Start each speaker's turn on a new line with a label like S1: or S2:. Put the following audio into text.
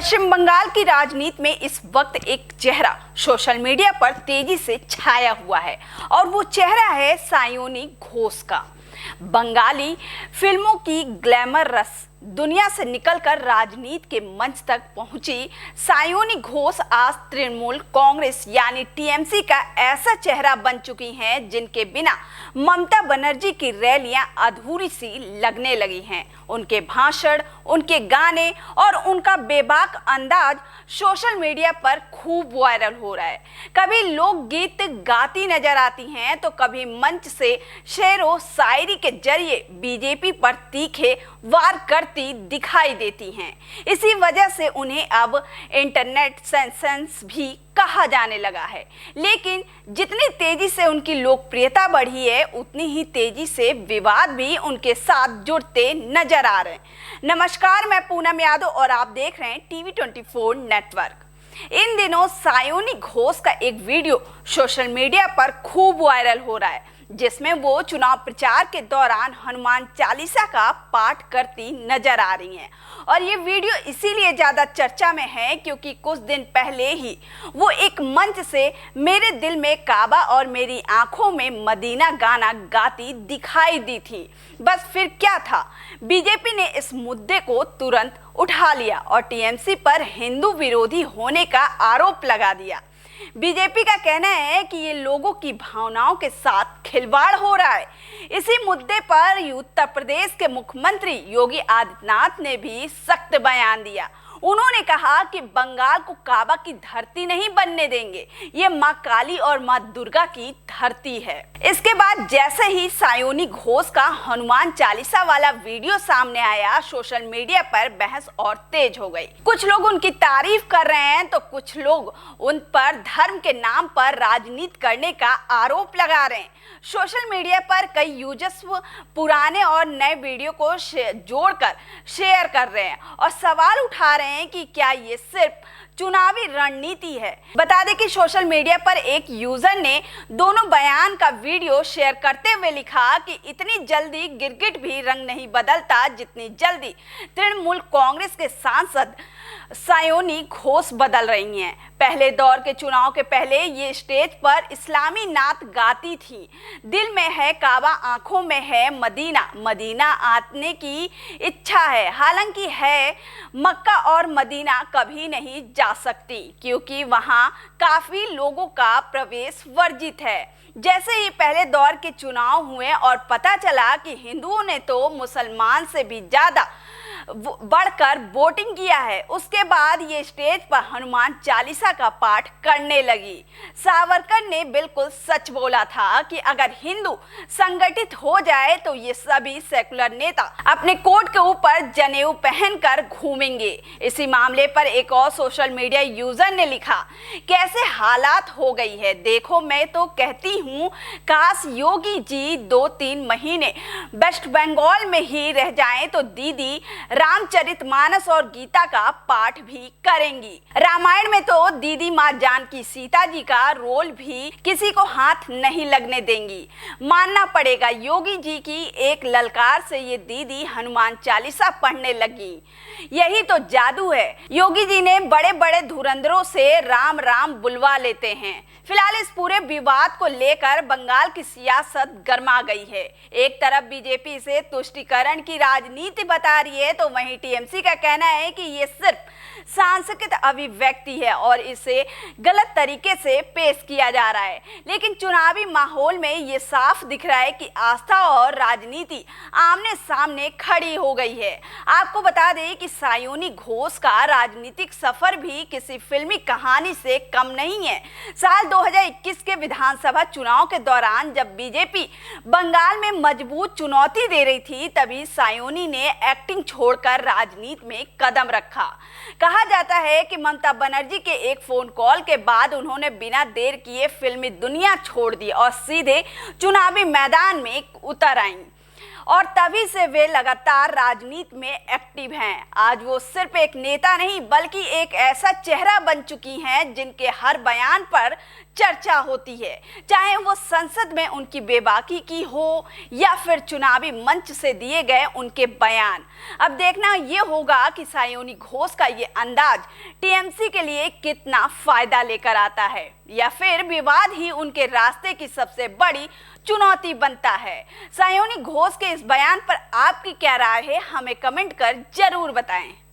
S1: पश्चिम बंगाल की राजनीति में इस वक्त एक चेहरा सोशल मीडिया पर तेजी से छाया हुआ है और वो चेहरा है सायोनी घोष का। बंगाली फिल्मों की ग्लैमरस दुनिया से निकलकर राजनीति के मंच तक पहुंची सायोनी घोष आज तृणमूल कांग्रेस यानी टीएमसी का ऐसा चेहरा बन चुकी हैं जिनके बिना ममता बनर्जी की रैलियां अधूरी सी लगने लगी हैं। उनके भाषण, उनके गाने और उनका बेबाक अंदाज सोशल मीडिया पर खूब वायरल हो रहा है। कभी लोकगीत गाती नजर आती हैं तो कभी मंच से शेरो शायरी के जरिए बीजेपी पर तीखे वार करती दिखाई देती हैं। इसी वजह से उन्हें अब इंटरनेट सेंसेशन भी कहा जाने लगा है। लेकिन जितनी तेजी से उनकी लोकप्रियता बढ़ी है उतनी ही तेजी से विवाद भी उनके साथ जुड़ते नजर आ रहे हैं। नमस्कार, मैं पूनम यादव और आप देख रहे हैं टीवी 24 नेटवर्क। इन दिनों सायोनी घोष का एक वीडियो सोशल मीडिया पर खूब वायरल हो रहा है जिसमें वो चुनाव प्रचार के दौरान हनुमान चालीसा का पाठ करती नजर आ रही हैं। और ये वीडियो इसीलिए ज़्यादा चर्चा में है क्योंकि कुछ दिन पहले ही वो एक मंच से मेरे दिल में काबा और मेरी आंखों में मदीना गाना गाती दिखाई दी थी। बस फिर क्या था, बीजेपी ने इस मुद्दे को तुरंत उठा लिया और टीएमसी पर हिंदू विरोधी होने का आरोप लगा दिया। बीजेपी का कहना है कि ये लोगों की भावनाओं के साथ खिलवाड़ हो रहा है। इसी मुद्दे पर उत्तर प्रदेश के मुख्यमंत्री योगी आदित्यनाथ ने भी सख्त बयान दिया। उन्होंने कहा कि बंगाल को काबा की धरती नहीं बनने देंगे, ये मां काली और मां दुर्गा की धरती है। इसके बाद जैसे ही सायोनी घोष का हनुमान चालीसा वाला वीडियो सामने आया, सोशल मीडिया पर बहस और तेज हो गई। कुछ लोग उनकी तारीफ कर रहे हैं तो कुछ लोग उन पर धर्म के नाम पर राजनीति करने का आरोप लगा रहे हैं। सोशल मीडिया पर कई यूजर्स पुराने और नए वीडियो को जोड़कर शेयर कर रहे हैं और सवाल उठा रहे हैं कि क्या ये सिर्फ चुनावी रणनीति है। बता दें कि सोशल मीडिया पर एक यूजर ने दोनों बयान का वीडियो शेयर करते हुए लिखा कि इतनी जल्दी गिरगिट भी रंग नहीं बदलता जितनी जल्दी तृणमूल कांग्रेस के सांसद सायोनी घोष बदल रही हैं। पहले दौर के चुनाव के पहले ये स्टेज पर इस्लामी नात गाती थी। दिल में है काबा, आंखों में है मदीना, मदीना आने की इच्छा है। हालांकि है मक्का और मदीना कभी नहीं जा सकती क्योंकि वहां काफी लोगों का प्रवेश वर्जित है। जैसे ही पहले दौर के चुनाव हुए और पता चला कि हिंदुओं ने तो मुसलमान से भी ज्यादा बढ़कर वोटिंग किया है, उसके बाद ये स्टेज पर हनुमान चालीसा का पाठ करने लगी। सावरकर ने बिल्कुल सच बोला था कि अगर हिंदू संगठित हो जाए तो ये सभी सेकुलर नेता अपने कोट के ऊपर जनेऊ पहनकर घूमेंगे। इसी मामले पर एक और सोशल मीडिया यूजर ने लिखा, कैसे हालात हो गई है देखो, मैं तो कहती हूँ काश योगी जी 2-3 महीने वेस्ट बंगाल में ही रह जाएं तो दीदी रामचरितमानस और गीता का पाठ भी करेंगी। रामायण में तो दीदी माँ जानकी सीता जी का रोल भी किसी को हाथ नहीं लगने देंगी। मानना पड़ेगा योगी जी की एक ललकार से ये दीदी हनुमान चालीसा पढ़ने लगी। यही तो जादू है। योगी जी ने बड़े बड़े धुरंधरों से राम राम बुलवा लेते हैं। फिलहाल इस पूरे विवाद को लेकर बंगाल की सियासत गर्मा गई है। एक तरफ बीजेपी इसे तुष्टीकरण की राजनीति बता रही है तो वहीं टीएमसी का कहना है कि ये सिर्फ सांस्कृतिक अभिव्यक्ति है और इसे गलत तरीके से पेश किया जा रहा है। लेकिन चुनावी माहौल में ये साफ दिख रहा है कि आस्था और राजनीति आमने सामने खड़ी हो गई है। आपको बता दें कि सायोनी घोष का राजनीतिक सफर भी किसी फिल्मी कहानी से कम नहीं है। साल 2021 के विधानसभा चुनाव के दौरान जब बीजेपी बंगाल में मजबूत चुनौती दे रही थी तभी सायोनी ने एक्टिंग छोड़कर राजनीति में कदम रखा। कहा जाता है कि ममता बनर्जी के एक फोन कॉल के बाद उन्होंने बिना देर किए फिल्मी दुनिया छोड़ दी और सीधे चुनावी मैदान में उतर आईं और तभी से वे लगातार राजनीति में एक्टिव हैं। आज वो सिर्फ एक नेता नहीं बल्कि एक ऐसा चेहरा बन चुकी हैं जिनके हर बयान पर चर्चा होती है, चाहे वो संसद में उनकी बेबाकी की हो या फिर चुनावी मंच से दिए गए उनके बयान। अब देखना ये होगा कि सायोनी घोष का ये अंदाज टीएमसी के लिए कितना फायदा लेकर आता है या फिर विवाद ही उनके रास्ते की सबसे बड़ी चुनौती बनता है। सायोनी घोष के इस बयान पर आपकी क्या राय है, हमें कमेंट कर जरूर बताएं।